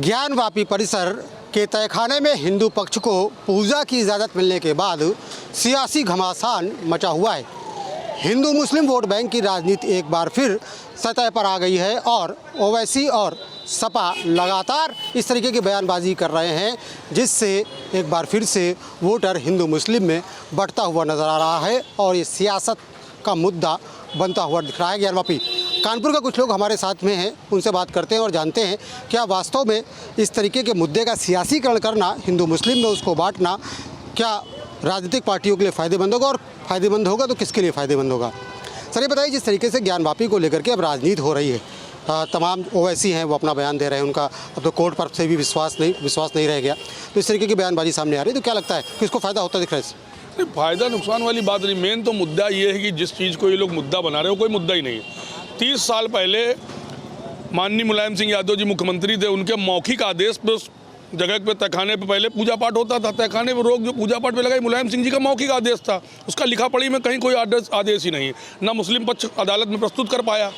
ज्ञानवापी परिसर के तहखाने में हिंदू पक्ष को पूजा की इजाज़त मिलने के बाद सियासी घमासान मचा हुआ है। हिंदू मुस्लिम वोट बैंक की राजनीति एक बार फिर सतह पर आ गई है और ओवैसी और सपा लगातार इस तरीके की बयानबाजी कर रहे हैं, जिससे एक बार फिर से वोटर हिंदू मुस्लिम में बढ़ता हुआ नज़र आ रहा है और ये सियासत का मुद्दा बनता हुआ दिख रहा है। ज्ञानवापी कानपुर का कुछ लोग हमारे साथ में हैं, उनसे बात करते हैं और जानते हैं क्या वास्तव में इस तरीके के मुद्दे का सियासीकरण करना, हिंदू मुस्लिम में उसको बांटना, क्या राजनीतिक पार्टियों के लिए फ़ायदेमंद होगा और फ़ायदेमंद होगा तो किसके लिए फ़ायदेमंद होगा। सर ये बताइए, जिस तरीके से ज्ञानवापी को लेकर के अब राजनीति हो रही है, तमाम ओवैसी हैं वो अपना बयान दे रहे हैं, उनका अब तो कोर्ट पर से भी विश्वास नहीं रह गया, तो इस तरीके की बयानबाजी सामने आ रही है, तो क्या लगता है किसको फ़ायदा होता दिख रहा है इससे? नहीं, फ़ायदा नुकसान वाली बात नहीं। मेन तो मुद्दा ये है कि जिस चीज़ को ये लोग मुद्दा बना रहे हो कोई मुद्दा ही नहीं है। 30 साल पहले माननीय मुलायम सिंह यादव जी मुख्यमंत्री थे, उनके मौखिक आदेश पर उस जगह पे तहखाने पे पहले पूजा पाठ होता था। तहखाने पे रोक जो पूजा पाठ पे लगाई मुलायम सिंह जी का मौखिक आदेश था, उसका लिखा पढ़ी में कहीं कोई आदेश ही नहीं है। ना मुस्लिम पक्ष अदालत में प्रस्तुत कर पाया,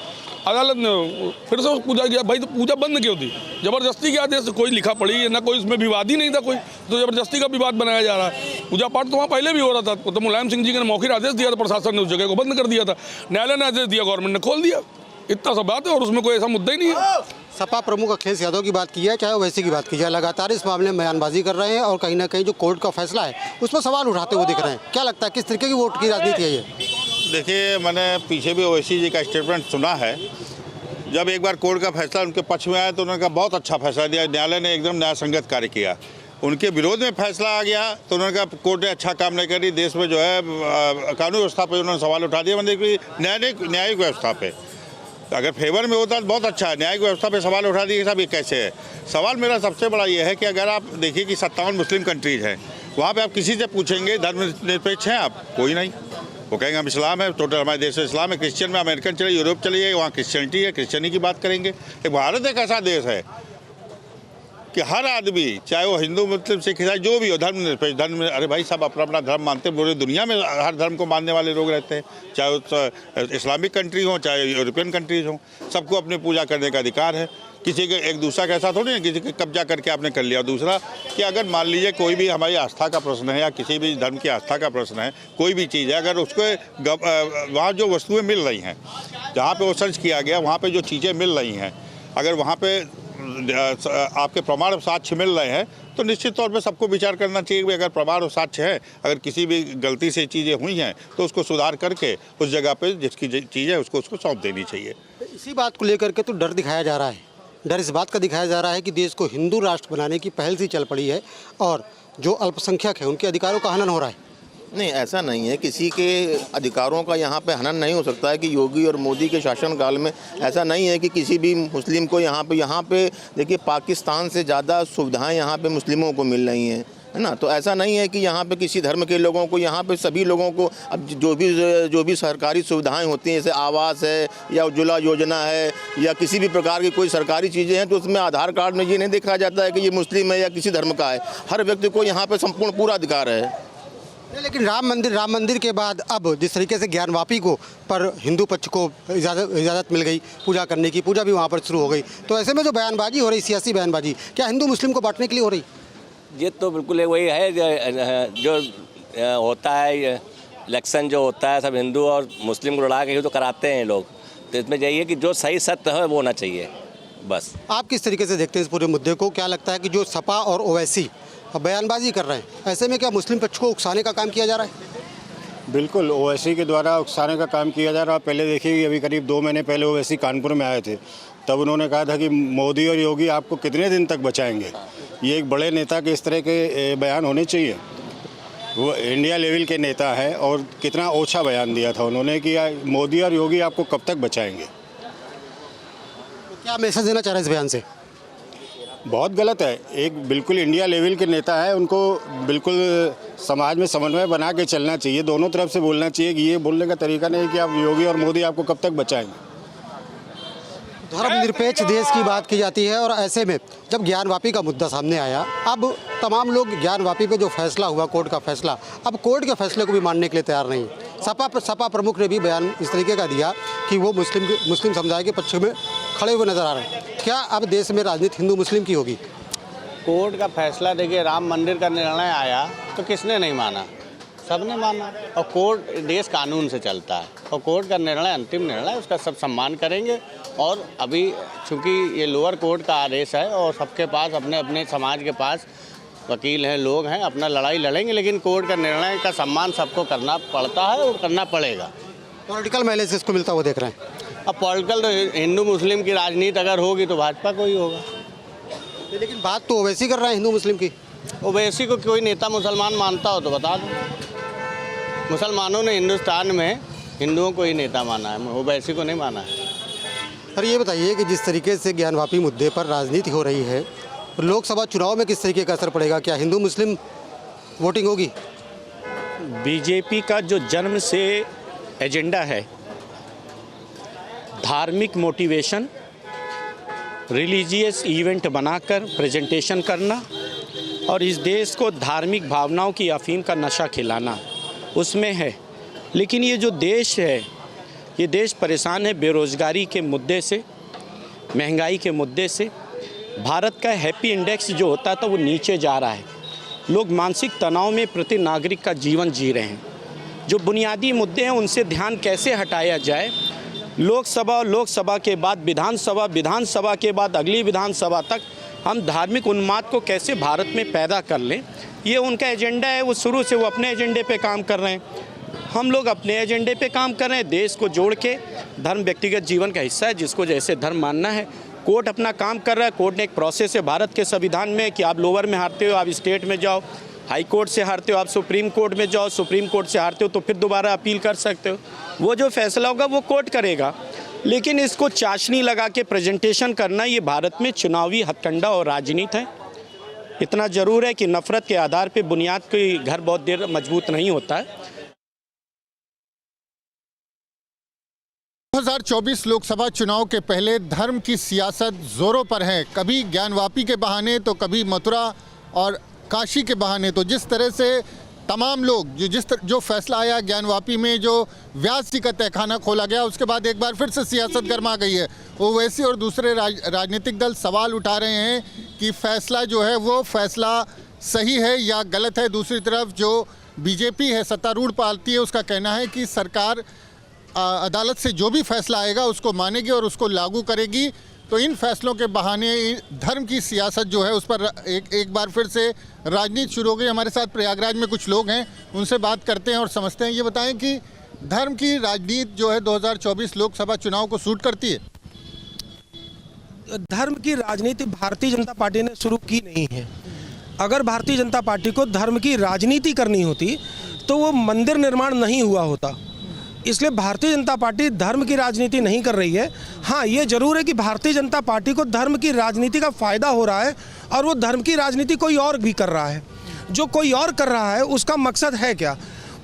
अदालत ने फिर से पूजा किया। भाई तो पूजा बंद क्यों थी? जबरदस्ती के आदेश, कोई लिखा पढ़ी है ना, कोई इसमें विवाद ही नहीं था कोई, तो जबरदस्ती का विवाद बनाया जा रहा है। पूजा पाठ तो वहाँ पहले भी हो रहा था, तो मुलायम सिंह जी ने मौखिक आदेश दिया था, प्रशासन ने उस जगह को बंद कर दिया था, न्यायालय ने आदेश दिया, गवर्नमेंट ने खोल दिया। इतना सा बात है और उसमें कोई ऐसा मुद्दा ही नहीं है। सपा प्रमुख अखिलेश यादव की बात की जाए, चाहे ओवैसी की बात की जाए, लगातार इस मामले में बयानबाजी कर रहे हैं और कहीं ना कहीं जो कोर्ट का फैसला है उस पर सवाल उठाते हुए दिख रहे हैं। क्या लगता है किस तरीके की वोट की राजनीति है ये? देखिए, मैंने पीछे भी ओवैसी जी का स्टेटमेंट सुना है। जब एक बार कोर्ट का फैसला उनके पक्ष में आया तो उन्होंने कहा बहुत अच्छा फैसला दिया, न्यायालय ने एकदम न्यायसंगत कार्य किया। उनके विरोध में फैसला आ गया तो उन्होंने कहा कोर्ट ने अच्छा काम नहीं करी, देश में जो है कानूनी व्यवस्था पर उन्होंने सवाल उठा दिया, मतलब न्यायिक व्यवस्था पे। अगर फेवर में होता तो बहुत अच्छा है, न्यायिक व्यवस्था पे सवाल उठा दिए साहब, ये कैसे है? सवाल मेरा सबसे बड़ा ये है कि अगर आप देखिए कि 57 मुस्लिम कंट्रीज़ हैं, वहाँ पे आप किसी से पूछेंगे धर्मनिरपेक्ष हैं आप? कोई नहीं। वो कहेंगे हम इस्लाम है, टोटल हमारे देश में इस्लाम है। क्रिश्चियन में अमेरिकन चलिए, यूरोप चलिए, वहाँ क्रिश्चियनिटी है, क्रिश्चियनी की बात करेंगे। भारत एक ऐसा देश है कि हर आदमी, चाहे वो हिंदू मुस्लिम सिख ईसाई जो भी हो, धर्म अरे भाई सब अपना अपना धर्म मानते हैं। पूरी दुनिया में हर धर्म को मानने वाले लोग रहते हैं, चाहे वो इस्लामिक कंट्री हो चाहे यूरोपियन कंट्रीज हो, सबको अपनी पूजा करने का अधिकार है। किसी के एक दूसरा का ऐसा थोड़ी है किसी के कब्जा करके आपने कर लिया। दूसरा कि अगर मान लीजिए कोई भी हमारी आस्था का प्रश्न है या किसी भी धर्म की आस्था का प्रश्न है, कोई भी चीज़ है, अगर उसको वहाँ जो वस्तुएँ मिल रही हैं, जहाँ पर वो सर्च किया गया वहाँ पर जो चीज़ें मिल रही हैं, अगर वहाँ पर आपके प्रमाण और साक्ष्य मिल रहे हैं तो निश्चित तौर पे सबको विचार करना चाहिए कि अगर प्रमाण और साक्ष्य है, अगर किसी भी गलती से चीज़ें हुई हैं तो उसको सुधार करके उस जगह पे जिसकी चीज़ है उसको सौंप देनी चाहिए। इसी बात को लेकर के तो डर दिखाया जा रहा है, डर इस बात का दिखाया जा रहा है कि देश को हिंदू राष्ट्र बनाने की पहल सी चल पड़ी है और जो अल्पसंख्यक है उनके अधिकारों का हनन हो रहा है। नहीं, ऐसा नहीं है, किसी के अधिकारों का यहाँ पे हनन नहीं हो सकता है कि योगी और मोदी के शासनकाल में ऐसा नहीं है कि किसी भी मुस्लिम को यहाँ पे देखिए पाकिस्तान से ज़्यादा सुविधाएं यहाँ पे मुस्लिमों को मिल रही हैं, है ना। तो ऐसा नहीं है कि यहाँ पे किसी धर्म के लोगों को, यहाँ पे सभी लोगों को अब जो भी सरकारी सुविधाएं होती हैं, जैसे आवास है या उज्ज्वला योजना है या किसी भी प्रकार की कोई सरकारी चीज़ें हैं, तो उसमें आधार कार्ड में ये नहीं देखा जाता है कि ये मुस्लिम है या किसी धर्म का है। हर व्यक्ति को यहाँ पर संपूर्ण पूरा अधिकार है। लेकिन राम मंदिर के बाद अब जिस तरीके से ज्ञानवापी को पर हिंदू पक्ष को इजाज़त मिल गई पूजा करने की, पूजा भी वहाँ पर शुरू हो गई, तो ऐसे में जो बयानबाजी हो रही, सियासी बयानबाजी, क्या हिंदू मुस्लिम को बांटने के लिए हो रही? ये तो बिल्कुल वही है जो होता है, इलेक्शन जो होता है सब हिंदू और मुस्लिम को लड़ा के ही तो कराते हैं लोग। तो इसमें यही है कि जो सही सत्य है वो होना चाहिए बस। आप किस तरीके से देखते हैं इस पूरे मुद्दे को? क्या लगता है कि जो सपा और ओवैसी बयानबाजी कर रहे हैं, ऐसे में क्या मुस्लिम पक्ष को उकसाने का काम किया जा रहा है? बिल्कुल, ओवैसी के द्वारा उकसाने का काम किया जा रहा है। पहले देखिए, अभी करीब 2 महीने पहले ओवैसी कानपुर में आए थे, तब उन्होंने कहा था कि मोदी और योगी आपको कितने दिन तक बचाएंगे। ये एक बड़े नेता के इस तरह के बयान होने चाहिए। वो इंडिया लेवल के नेता है और कितना ओछा बयान दिया था उन्होंने कि मोदी और योगी आपको कब तक बचाएंगे। तो क्या मैसेज देना चाह रहे हैं इस बयान से? बहुत गलत है। एक बिल्कुल इंडिया लेवल के नेता है, उनको बिल्कुल समाज में समन्वय बना के चलना चाहिए, दोनों तरफ से बोलना चाहिए कि ये बोलने का तरीका नहीं कि आप योगी और मोदी आपको कब तक बचाएंगे। धर्मनिरपेक्ष देश की बात की जाती है और ऐसे में जब ज्ञानवापी का मुद्दा सामने आया, अब तमाम लोग ज्ञानवापी पे जो फैसला हुआ, कोर्ट का फैसला, अब कोर्ट के फैसले को भी मानने के लिए तैयार नहीं। सपा प्रमुख ने भी बयान इस तरीके का दिया कि वो मुस्लिम समुदाय के पक्ष में खड़े हुए नजर आ रहे हैं। क्या अब देश में राजनीति हिंदू मुस्लिम की होगी? कोर्ट का फैसला देखिए, राम मंदिर का निर्णय आया तो किसने नहीं माना, सबने माना। और कोर्ट, देश कानून से चलता है और कोर्ट का निर्णय अंतिम निर्णय, उसका सब सम्मान करेंगे। और अभी चूँकि ये लोअर कोर्ट का आदेश है और सबके पास अपने अपने समाज के पास वकील हैं, लोग हैं, अपना लड़ाई लड़ेंगे, लेकिन कोर्ट का निर्णय का सम्मान सबको करना पड़ता है और करना पड़ेगा। पॉलिटिकल माइलेज इसको मिलता हुआ देख रहे हैं। अब पॉलिटिकल तो हिंदू मुस्लिम की राजनीति अगर होगी तो भाजपा को ही होगा। लेकिन बात तो ओवैसी कर रहा है हिंदू मुस्लिम की। ओवैसी को कोई नेता मुसलमान मानता हो तो बता दो। मुसलमानों ने हिंदुस्तान में हिंदुओं को ही नेता माना है, ओवैसी को नहीं माना है। और ये बताइए कि जिस तरीके से ज्ञानवापी मुद्दे पर राजनीति हो रही है, लोकसभा चुनाव में किस तरीके का असर पड़ेगा? क्या हिंदू मुस्लिम वोटिंग होगी? बीजेपी का जो जन्म से एजेंडा है, धार्मिक मोटिवेशन, रिलीजियस इवेंट बनाकर प्रेजेंटेशन करना और इस देश को धार्मिक भावनाओं की अफीम का नशा खिलाना, उसमें है। लेकिन ये जो देश है, ये देश परेशान है बेरोज़गारी के मुद्दे से, महंगाई के मुद्दे से। भारत का हैप्पी इंडेक्स जो होता था वो नीचे जा रहा है। लोग मानसिक तनाव में प्रति नागरिक का जीवन जी रहे हैं। जो बुनियादी मुद्दे हैं उनसे ध्यान कैसे हटाया जाए, लोकसभा के बाद विधानसभा, विधानसभा के बाद अगली विधानसभा तक हम धार्मिक उन्माद को कैसे भारत में पैदा कर लें, ये उनका एजेंडा है। वो शुरू से वो अपने एजेंडे पे काम कर रहे हैं, हम लोग अपने एजेंडे पे काम कर रहे हैं। देश को जोड़ के धर्म व्यक्तिगत जीवन का हिस्सा है, जिसको जैसे धर्म मानना है। कोर्ट अपना काम कर रहा है। कोर्ट ने एक प्रोसेस है भारत के संविधान में कि आप लोअर में हारते हो आप स्टेट में जाओ, हाई कोर्ट से हारते हो आप सुप्रीम कोर्ट में जाओ, सुप्रीम कोर्ट से हारते हो तो फिर दोबारा अपील कर सकते हो। वो जो फैसला होगा वो कोर्ट करेगा। लेकिन इसको चाशनी लगा के प्रेजेंटेशन करना, ये भारत में चुनावी हथकंडा और राजनीति है। इतना ज़रूर है कि नफ़रत के आधार पर बुनियाद कोई घर बहुत देर मजबूत नहीं होता है। 2024 लोकसभा चुनाव के पहले धर्म की सियासत जोरों पर है। कभी ज्ञानवापी के बहाने तो कभी मथुरा और काशी के बहाने। तो जिस तरह से तमाम लोग जो फैसला आया ज्ञानवापी में, जो व्यास जी का तहखाना खोला गया, उसके बाद एक बार फिर से सियासत गर्मा गई है। ओवैसी और दूसरे राजनीतिक दल सवाल उठा रहे हैं कि फैसला जो है वो फैसला सही है या गलत है। दूसरी तरफ जो बीजेपी है, सत्तारूढ़ पार्टी है, उसका कहना है कि सरकार अदालत से जो भी फैसला आएगा उसको मानेगी और उसको लागू करेगी। तो इन फैसलों के बहाने धर्म की सियासत जो है उस पर एक बार फिर से राजनीति शुरू हो गई। हमारे साथ प्रयागराज में कुछ लोग हैं, उनसे बात करते हैं और समझते हैं। ये बताएं कि धर्म की राजनीति जो है 2024 लोकसभा चुनाव को सूट करती है? धर्म की राजनीति भारतीय जनता पार्टी ने शुरू की नहीं है। अगर भारतीय जनता पार्टी को धर्म की राजनीति करनी होती तो वो मंदिर निर्माण नहीं हुआ होता। इसलिए भारतीय जनता पार्टी धर्म की राजनीति नहीं कर रही है। हाँ, ये जरूर है कि भारतीय जनता पार्टी को धर्म की राजनीति का फ़ायदा हो रहा है और वो धर्म की राजनीति कोई और भी कर रहा है। जो कोई और कर रहा है उसका मकसद है क्या?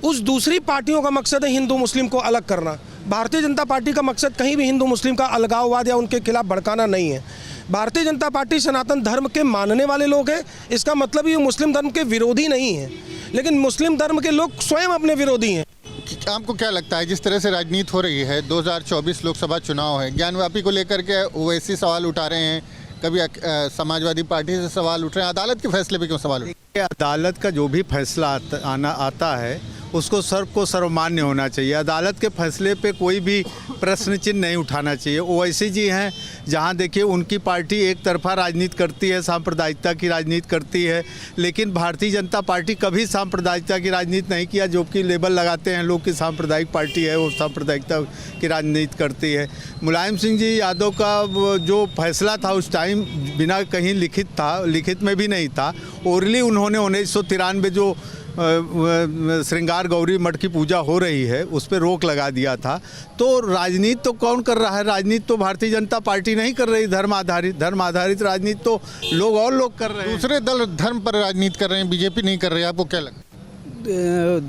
उस दूसरी पार्टियों का मकसद है हिंदू मुस्लिम को अलग करना। भारतीय जनता पार्टी का मकसद कहीं भी हिंदू मुस्लिम का अलगाववाद या उनके खिलाफ भड़काना नहीं है। भारतीय जनता पार्टी सनातन धर्म के मानने वाले लोग हैं। इसका मतलब ये मुस्लिम धर्म के विरोधी नहीं है, लेकिन मुस्लिम धर्म के लोग स्वयं अपने विरोधी हैं। आपको क्या लगता है, जिस तरह से राजनीति हो रही है, 2024 लोकसभा चुनाव है, ज्ञानवापी को लेकर के ओवैसी सवाल उठा रहे हैं, कभी समाजवादी पार्टी से सवाल उठ रहे हैं, अदालत के फैसले पे क्यों सवाल उठ रहे हैं? अदालत का जो भी फैसला आता है उसको सर्वमान्य होना चाहिए। अदालत के फैसले पे कोई भी प्रश्न चिन्ह नहीं उठाना चाहिए। ओवैसी जी हैं, जहां देखिए उनकी पार्टी एक तरफा राजनीति करती है, सांप्रदायिकता की राजनीति करती है, लेकिन भारतीय जनता पार्टी कभी सांप्रदायिकता की राजनीति नहीं किया। जो कि लेबल लगाते हैं लोग कि सांप्रदायिक पार्टी है, वो सांप्रदायिकता की राजनीति करती है। मुलायम सिंह जी यादव का जो फैसला था उस टाइम बिना कहीं लिखित में भी नहीं था, ओरली उन्होंने 1993 जो श्रृंगार गौरी मठ की पूजा हो रही है उस पर रोक लगा दिया था। तो राजनीति तो कौन कर रहा है? राजनीति तो भारतीय जनता पार्टी नहीं कर रही। धर्म आधारित राजनीति तो लोग कर रहे हैं। दूसरे दल धर्म पर राजनीति कर रहे हैं, बीजेपी नहीं कर रही है। आपको क्या लगता है?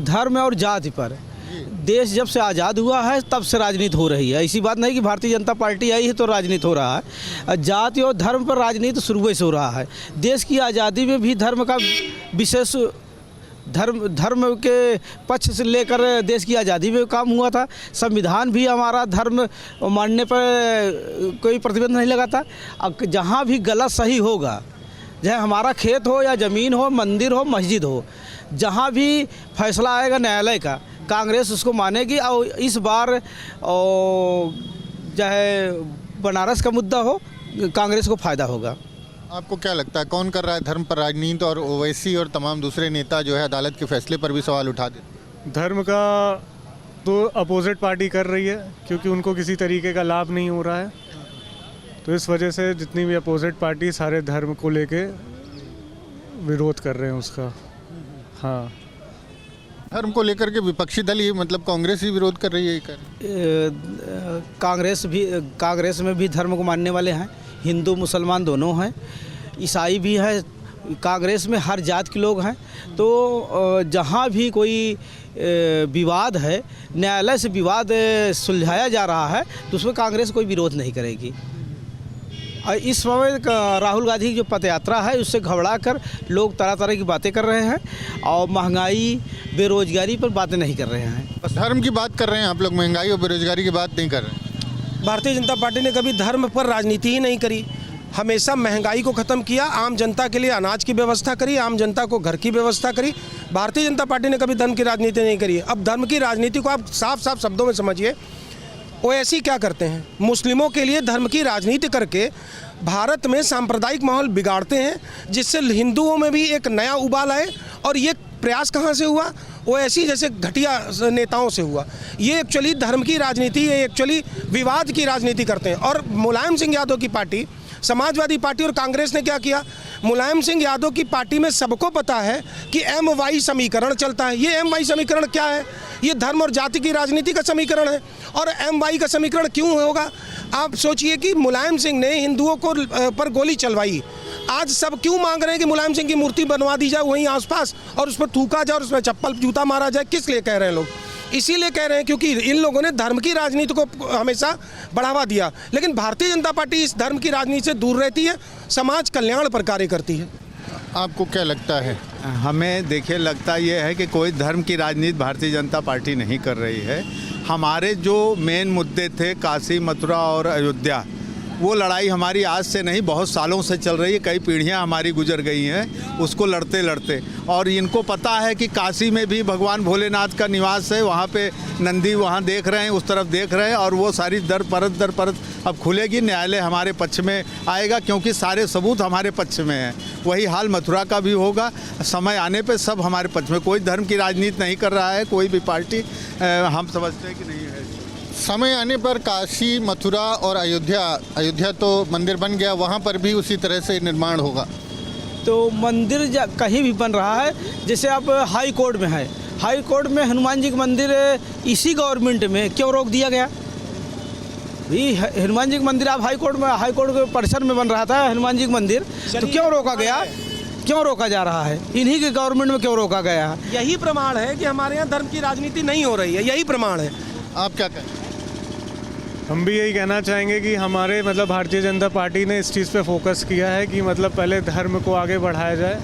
धर्म और जाति पर देश जब से आज़ाद हुआ है तब से राजनीति हो रही है। ऐसी बात नहीं कि भारतीय जनता पार्टी आई है तो राजनीति हो रहा है। जाति और धर्म पर राजनीति शुरू से हो रहा है। देश की आज़ादी में भी धर्म का विशेष धर्म के पक्ष से लेकर देश की आज़ादी में काम हुआ था। संविधान भी हमारा धर्म मानने पर कोई प्रतिबंध नहीं लगाता। अब जहाँ भी गलत सही होगा चाहे हमारा खेत हो या ज़मीन हो, मंदिर हो, मस्जिद हो, जहाँ भी फैसला आएगा न्यायालय का, कांग्रेस उसको मानेगी। और इस बार चाहे बनारस का मुद्दा हो, कांग्रेस को फ़ायदा होगा। आपको क्या लगता है कौन कर रहा है धर्म पर राजनीति? और ओवैसी और तमाम दूसरे नेता जो है अदालत के फैसले पर भी सवाल उठा देते। धर्म का तो अपोजिट पार्टी कर रही है, क्योंकि उनको किसी तरीके का लाभ नहीं हो रहा है। तो इस वजह से जितनी भी अपोजिट पार्टी सारे धर्म को लेके विरोध कर रहे हैं उसका। हाँ, धर्म को लेकर के विपक्षी दल ही मतलब कांग्रेस ही विरोध कर रही है। कांग्रेस में भी धर्म को मानने वाले हैं, हिंदू मुसलमान दोनों हैं, ईसाई भी है। कांग्रेस में हर जात के लोग हैं। तो जहाँ भी कोई विवाद है, न्यायालय से विवाद सुलझाया जा रहा है, तो उसमें कांग्रेस कोई विरोध नहीं करेगी। और इस समय राहुल गांधी की जो पदयात्रा है, उससे घबरा कर लोग तरह तरह की बातें कर रहे हैं और महंगाई बेरोजगारी पर बातें नहीं कर रहे हैं। बस धर्म की बात कर रहे हैं आप लोग, महंगाई और बेरोजगारी की बात नहीं कर रहे हैं। भारतीय जनता पार्टी ने कभी धर्म पर राजनीति ही नहीं करी, हमेशा महंगाई को ख़त्म किया, आम जनता के लिए अनाज की व्यवस्था करी, आम जनता को घर की व्यवस्था करी। भारतीय जनता पार्टी ने कभी धर्म की राजनीति नहीं करी। अब धर्म की राजनीति को आप साफ साफ शब्दों में समझिए। ओवैसी क्या करते हैं? मुस्लिमों के लिए धर्म की राजनीति करके भारत में सांप्रदायिक माहौल बिगाड़ते हैं, जिससे हिंदुओं में भी एक नया उबाल आए। और ये प्रयास कहाँ से हुआ? ओवैसी जैसे घटिया नेताओं से हुआ। ये एक्चुअली धर्म की राजनीति, ये एक्चुअली विवाद की राजनीति करते हैं। और मुलायम सिंह यादव की पार्टी, समाजवादी पार्टी और कांग्रेस ने क्या किया? मुलायम सिंह यादव की पार्टी में सबको पता है कि MY समीकरण चलता है। ये MY समीकरण क्या है? ये धर्म और जाति की राजनीति का समीकरण है। और MY का समीकरण क्यों होगा? आप सोचिए कि मुलायम सिंह ने हिंदुओं को पर गोली चलवाई, आज सब क्यों मांग रहे हैं कि मुलायम सिंह की मूर्ति बनवा दी जाए वहीं आसपास और उस पर थूका जाए और उसमें चप्पल जूता मारा जाए? किस लिए कह रहे हैं लोग? इसीलिए कह रहे हैं क्योंकि इन लोगों ने धर्म की राजनीति को हमेशा बढ़ावा दिया। लेकिन भारतीय जनता पार्टी इस धर्म की राजनीति से दूर रहती है, समाज कल्याण पर कार्य करती है। आपको क्या लगता है? हमें देखिए लगता ये है कि कोई धर्म की राजनीति भारतीय जनता पार्टी नहीं कर रही है। हमारे जो मेन मुद्दे थे काशी, मथुरा और अयोध्या, वो लड़ाई हमारी आज से नहीं बहुत सालों से चल रही है। कई पीढ़ियां हमारी गुजर गई हैं उसको लड़ते लड़ते। और इनको पता है कि काशी में भी भगवान भोलेनाथ का निवास है, वहाँ पे नंदी वहाँ देख रहे हैं, उस तरफ देख रहे हैं। और वो सारी दर परत अब खुलेगी, न्यायालय हमारे पक्ष में आएगा क्योंकि सारे सबूत हमारे पक्ष में हैं। वही हाल मथुरा का भी होगा, समय आने पे सब हमारे पक्ष में। कोई धर्म की राजनीति नहीं कर रहा है कोई भी पार्टी, हम समझते हैं कि नहीं है। समय आने पर काशी, मथुरा और अयोध्या तो मंदिर बन गया, वहाँ पर भी उसी तरह से निर्माण होगा। तो मंदिर कहीं भी बन रहा है, जैसे आप हाई कोर्ट में है, हाई कोर्ट में हनुमान जी का मंदिर इसी गवर्नमेंट में क्यों रोक दिया गया? भी हनुमान जी का मंदिर आप हाई कोर्ट के परिसर में बन रहा था हनुमान जी का मंदिर, तो क्यों रोका गया? क्यों रोका जा रहा है? इन्हीं के गवर्नमेंट में क्यों रोका गया है? यही प्रमाण है कि हमारे यहाँ धर्म की राजनीति नहीं हो रही है, यही प्रमाण है। आप क्या कहें? हम भी यही कहना चाहेंगे कि हमारे मतलब भारतीय जनता पार्टी ने इस चीज़ पे फोकस किया है कि मतलब पहले धर्म को आगे बढ़ाया जाए,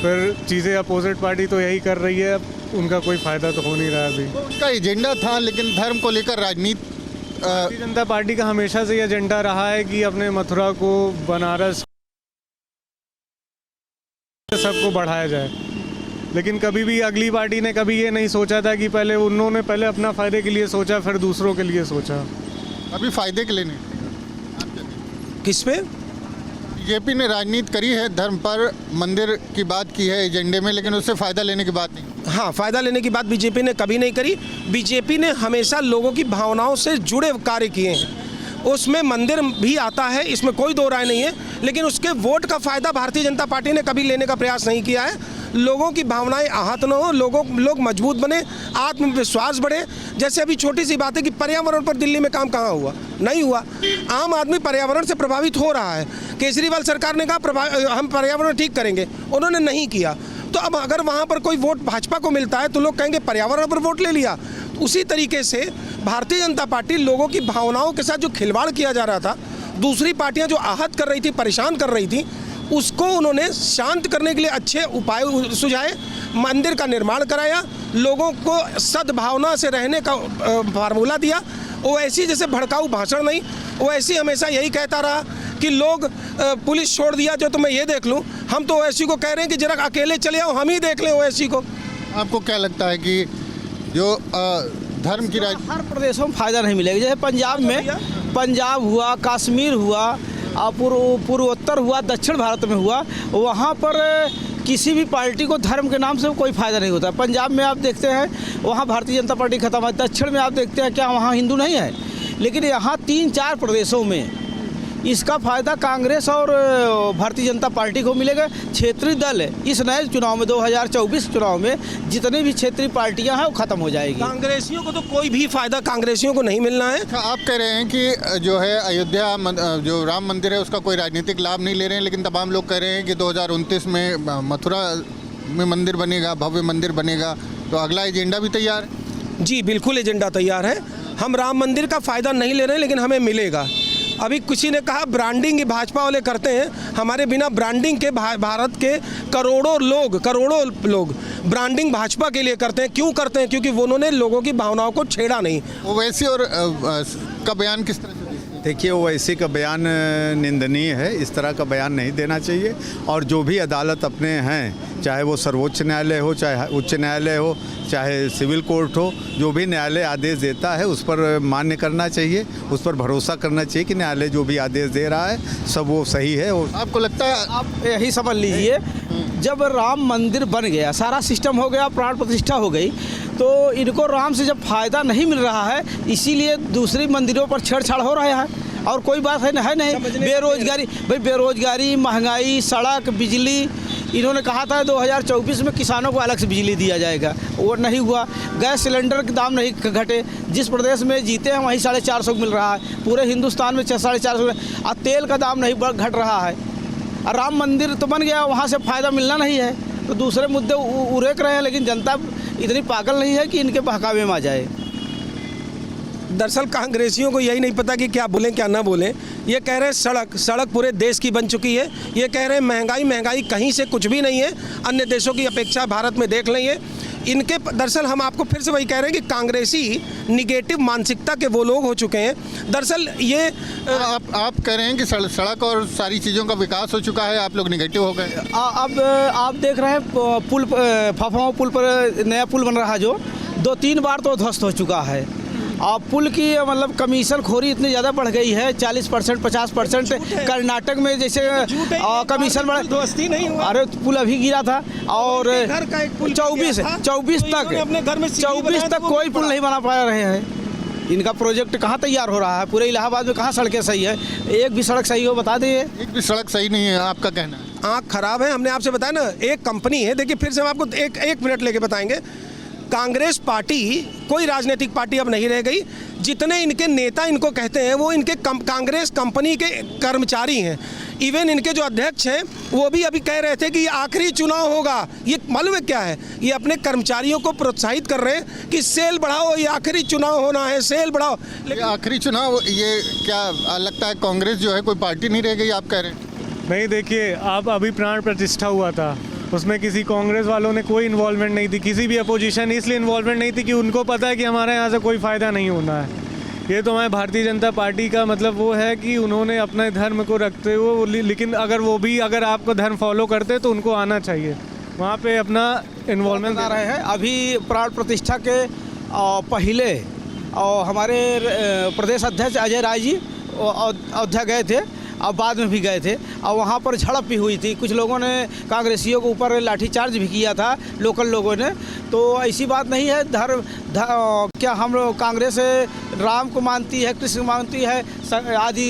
फिर चीज़ें अपोजिट पार्टी तो यही कर रही है, अब उनका कोई फ़ायदा तो हो नहीं रहा अभी। उनका एजेंडा था, लेकिन धर्म को लेकर राजनीति भारतीय जनता पार्टी का हमेशा से एजेंडा रहा है कि अपने मथुरा को, बनारस, सबको बढ़ाया जाए। लेकिन कभी भी अगली पार्टी ने कभी ये नहीं सोचा था कि उन्होंने पहले अपना फ़ायदे के लिए सोचा, फिर दूसरों के लिए सोचा। अभी फ़ायदे के लिए नहीं। किस पे? बीजेपी ने राजनीति करी है, धर्म पर मंदिर की बात की है एजेंडे में, लेकिन उससे फ़ायदा लेने की बात नहीं। हाँ, फ़ायदा लेने की बात बीजेपी ने कभी नहीं करी। बीजेपी ने हमेशा लोगों की भावनाओं से जुड़े कार्य किए हैं, उसमें मंदिर भी आता है, इसमें कोई दो राय नहीं है। लेकिन उसके वोट का फ़ायदा भारतीय जनता पार्टी ने कभी लेने का प्रयास नहीं किया है। लोगों की भावनाएं आहत न हो, लोग मजबूत बने, आत्मविश्वास बढ़े। जैसे अभी छोटी सी बात है कि पर्यावरण पर दिल्ली में काम कहाँ हुआ? नहीं हुआ। आम आदमी पर्यावरण से प्रभावित हो रहा है। केजरीवाल सरकार ने कहा हम पर्यावरण ठीक करेंगे, उन्होंने नहीं किया। तो अब अगर वहाँ पर कोई वोट भाजपा को मिलता है तो लोग कहेंगे पर्यावरण पर वोट ले लिया। उसी तरीके से भारतीय जनता पार्टी लोगों की भावनाओं के साथ जो खिलवाड़ किया जा रहा था, दूसरी पार्टियां जो आहत कर रही थी, परेशान कर रही थी, उसको उन्होंने शांत करने के लिए अच्छे उपाय सुझाए, मंदिर का निर्माण कराया, लोगों को सद्भावना से रहने का फार्मूला दिया। ओवैसी जैसे भड़काऊ भाषण नहीं, ओवैसी हमेशा यही कहता रहा कि लोग पुलिस छोड़ दिया जो, तो मैं ये देख लूँ। हम तो ओवैसी को कह रहे हैं कि जरा अकेले चले आओ, हम ही देख लें ओवैसी को। आपको क्या लगता है कि जो धर्म की हर प्रदेशों में फ़ायदा नहीं मिलेगा? जैसे पंजाब में, पंजाब हुआ, कश्मीर हुआ, पूर्वोत्तर हुआ, दक्षिण भारत में हुआ, वहाँ पर किसी भी पार्टी को धर्म के नाम से कोई फ़ायदा नहीं होता। पंजाब में आप देखते हैं वहाँ भारतीय जनता पार्टी खत्म है, दक्षिण में आप देखते हैं क्या वहाँ हिंदू नहीं है, लेकिन यहाँ 3-4 प्रदेशों में इसका फ़ायदा कांग्रेस और भारतीय जनता पार्टी को मिलेगा। क्षेत्रीय दल इस नए चुनाव में 2024 चुनाव में जितनी भी क्षेत्रीय पार्टियां हैं वो ख़त्म हो जाएगी। कांग्रेसियों को तो कोई भी फ़ायदा कांग्रेसियों को नहीं मिलना है। आप कह रहे हैं कि जो है अयोध्या जो राम मंदिर है उसका कोई राजनीतिक लाभ नहीं ले रहे हैं, लेकिन तमाम लोग कह रहे हैं कि 2029 में मथुरा में मंदिर बनेगा, भव्य मंदिर बनेगा, तो अगला एजेंडा भी तैयार है? जी बिल्कुल, एजेंडा तैयार है। हम राम मंदिर का फ़ायदा नहीं ले रहे हैं, लेकिन हमें मिलेगा। अभी किसी ने कहा ब्रांडिंग भाजपा वाले करते हैं, हमारे बिना ब्रांडिंग के भारत के करोड़ों लोग ब्रांडिंग भाजपा के लिए करते हैं। क्यों करते हैं? क्योंकि उन्होंने लोगों की भावनाओं को छेड़ा नहीं। ओवैसी और का बयान किस तरह से? देखिए, ओवैसी का बयान निंदनीय है, इस तरह का बयान नहीं देना चाहिए। और जो भी अदालत अपने हैं, चाहे वो सर्वोच्च न्यायालय हो, चाहे उच्च न्यायालय हो, चाहे सिविल कोर्ट हो, जो भी न्यायालय आदेश देता है उस पर मान्य करना चाहिए, उस पर भरोसा करना चाहिए कि न्यायालय जो भी आदेश दे रहा है सब वो सही है। आपको लगता है, आप यही समझ लीजिए, जब राम मंदिर बन गया, सारा सिस्टम हो गया, प्राण प्रतिष्ठा हो गई, तो इनको राम से जब फ़ायदा नहीं मिल रहा है, इसीलिए दूसरी मंदिरों पर छेड़छाड़ हो रहा है। और कोई बात है नहीं। बेरोजगारी, भाई बेरोजगारी, महंगाई, सड़क, बिजली, इन्होंने कहा था 2024 में किसानों को अलग से बिजली दिया जाएगा, वो नहीं हुआ। गैस सिलेंडर के दाम नहीं घटे, जिस प्रदेश में जीते हैं वहीं 450 मिल रहा है, पूरे हिंदुस्तान में 450। और तेल का दाम नहीं घट रहा है। और राम मंदिर तो बन गया, वहाँ से फ़ायदा मिलना नहीं है, तो दूसरे मुद्दे उरेक रहे हैं, लेकिन जनता इतनी पागल नहीं है कि इनके बहकावे में आ जाए। दरअसल कांग्रेसियों को यही नहीं पता कि क्या बोलें क्या ना बोलें। ये कह रहे हैं सड़क पूरे देश की बन चुकी है, ये कह रहे हैं महंगाई कहीं से कुछ भी नहीं है, अन्य देशों की अपेक्षा भारत में देख लेंगे। इनके दरअसल हम आपको फिर से वही कह रहे हैं कि कांग्रेसी निगेटिव मानसिकता के वो लोग हो चुके हैं। दरअसल ये आप कह रहे हैं कि सड़क और सारी चीज़ों का विकास हो चुका है, आप लोग निगेटिव हो गए। अब आप देख रहे हैं पुल, फफाओं पुल पर नया पुल बन रहा है जो 2-3 बार तो ध्वस्त हो चुका है। और पुल की मतलब कमीशन खोरी इतनी ज़्यादा बढ़ गई है, 40%, 50%। कर्नाटक में जैसे कमीशन बढ़, दोस्ती नहीं हुआ। अरे पुल अभी गिरा था, और 24 तक कोई पुल नहीं बना पा रहे हैं। इनका प्रोजेक्ट कहाँ तैयार हो रहा है? पूरे इलाहाबाद में कहाँ सड़कें सही है? एक भी सड़क सही हो बता दिए। एक भी सड़क सही नहीं है, आपका कहना है? आँख खराब है। हमने आपसे बताया ना, एक कंपनी है, देखिए फिर से हम आपको एक मिनट लेके बताएंगे। कांग्रेस पार्टी कोई राजनीतिक पार्टी अब नहीं रह गई। जितने इनके नेता इनको कहते हैं वो इनके कांग्रेस कंपनी के कर्मचारी हैं। इवन इनके जो अध्यक्ष हैं वो भी अभी कह रहे थे कि ये आखिरी चुनाव होगा। ये मालूम है क्या है? ये अपने कर्मचारियों को प्रोत्साहित कर रहे हैं कि सेल बढ़ाओ, ये आखिरी चुनाव होना है, सेल बढ़ाओ। लेकिन आखिरी चुनाव, ये क्या लगता है कांग्रेस जो है कोई पार्टी नहीं रह गई, आप कह रहे हैं? नहीं, देखिए, आप अभी प्राण प्रतिष्ठा हुआ था, उसमें किसी कांग्रेस वालों ने कोई इन्वॉल्वमेंट नहीं थी, किसी भी अपोजिशन इसलिए इन्वॉल्वमेंट नहीं थी कि उनको पता है कि हमारे यहाँ से कोई फ़ायदा नहीं होना है। ये तो हमारे भारतीय जनता पार्टी का मतलब वो है कि उन्होंने अपने धर्म को रखते हुए, लेकिन अगर आपको धर्म फॉलो करते तो उनको आना चाहिए, वहाँ पे अपना इन्वॉल्वमेंट आ रहे हैं। अभी प्राण प्रतिष्ठा के पहले हमारे प्रदेश अध्यक्ष अजय राय जी अयोध्या गए थे, और बाद में भी गए थे, और वहाँ पर झड़प भी हुई थी। कुछ लोगों ने कांग्रेसियों के ऊपर लाठीचार्ज भी किया था, लोकल लोगों ने। तो ऐसी बात नहीं है। क्या हम लोग कांग्रेस राम को मानती है, कृष्ण को मानती है, आदि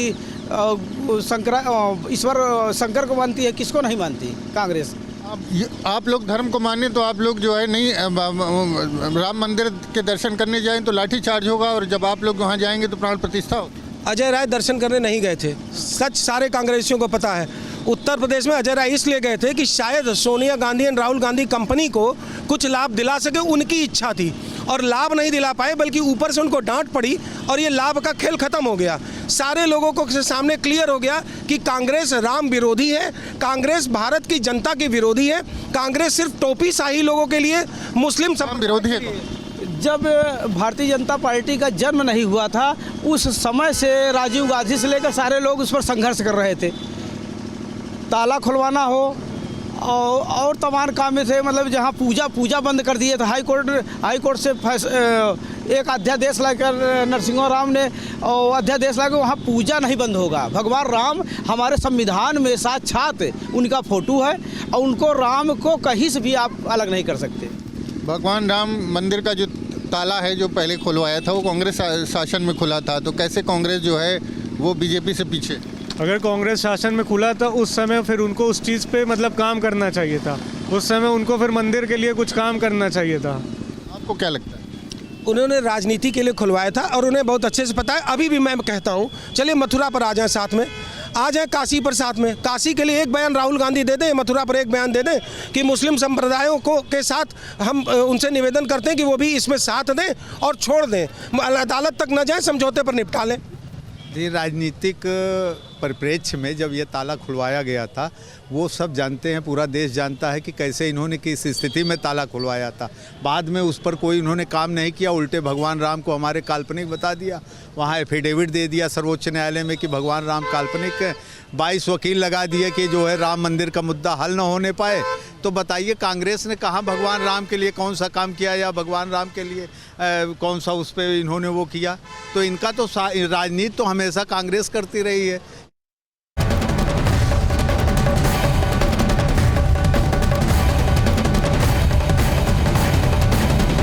ईश्वर शंकर को मानती है, किसको नहीं मानती कांग्रेस? आप लोग धर्म को माने तो आप लोग जो है नहीं राम मंदिर के दर्शन करने जाएं तो लाठीचार्ज होगा, और जब आप लोग वहाँ जाएंगे तो प्राण प्रतिष्ठा होगी। अजय राय दर्शन करने नहीं गए थे, सच सारे कांग्रेसियों को पता है। उत्तर प्रदेश में अजय राय इसलिए गए थे कि शायद सोनिया गांधी और राहुल गांधी कंपनी को कुछ लाभ दिला सके, उनकी इच्छा थी, और लाभ नहीं दिला पाए, बल्कि ऊपर से उनको डांट पड़ी और ये लाभ का खेल खत्म हो गया। सारे लोगों को सामने क्लियर हो गया कि कांग्रेस राम विरोधी है, कांग्रेस भारत की जनता की विरोधी है, कांग्रेस सिर्फ टोपी शाही लोगों के लिए, मुस्लिम सब विरोधी है। जब भारतीय जनता पार्टी का जन्म नहीं हुआ था उस समय से राजीव गांधी से लेकर सारे लोग उस पर संघर्ष कर रहे थे। ताला खुलवाना हो और तमाम काम थे, मतलब जहाँ पूजा बंद कर दिए थे। हाई कोर्ट से एक अध्यादेश लाकर नरसिंह राव ने अध्यादेश लाकर वहाँ पूजा नहीं बंद होगा। भगवान राम हमारे संविधान में साक्षात उनका फोटो है और उनको राम को कहीं से भी आप अलग नहीं कर सकते। भगवान राम मंदिर का जो ताला है जो पहले खुलवाया था वो कांग्रेस शासन में खुला था, तो कैसे कांग्रेस जो है वो बीजेपी से पीछे? अगर कांग्रेस शासन में खुला था उस समय फिर उनको उस चीज़ पे मतलब काम करना चाहिए था। उस समय उनको फिर मंदिर के लिए कुछ काम करना चाहिए था। आपको क्या लगता है? उन्होंने राजनीति के लिए खुलवाया था और उन्हें बहुत अच्छे से पता है। अभी भी मैं कहता हूँ चलिए मथुरा पर आ जाएं, साथ में आ जाएं काशी पर, साथ में काशी के लिए एक बयान राहुल गांधी दे दें, मथुरा पर एक बयान दे दें कि मुस्लिम संप्रदायों को के साथ हम उनसे निवेदन करते हैं कि वो भी इसमें साथ दें और छोड़ दें, अदालत तक न जाएं, समझौते पर निपटा लें। राजनीतिक परिप्रेक्ष्य में जब ये ताला खुलवाया गया था वो सब जानते हैं, पूरा देश जानता है कि कैसे इन्होंने किस स्थिति में ताला खुलवाया था। बाद में उस पर कोई इन्होंने काम नहीं किया, उल्टे भगवान राम को हमारे काल्पनिक बता दिया। वहाँ एफिडेविट दे दिया सर्वोच्च न्यायालय में कि भगवान राम काल्पनिक है। 22 वकील लगा दिए कि जो है राम मंदिर का मुद्दा हल न होने पाए। तो बताइए कांग्रेस ने कहाँ भगवान राम के लिए कौन सा काम किया या भगवान राम के लिए कौन सा उस पर इन्होंने वो किया? तो इनका तो राजनीति तो हमेशा कांग्रेस करती रही है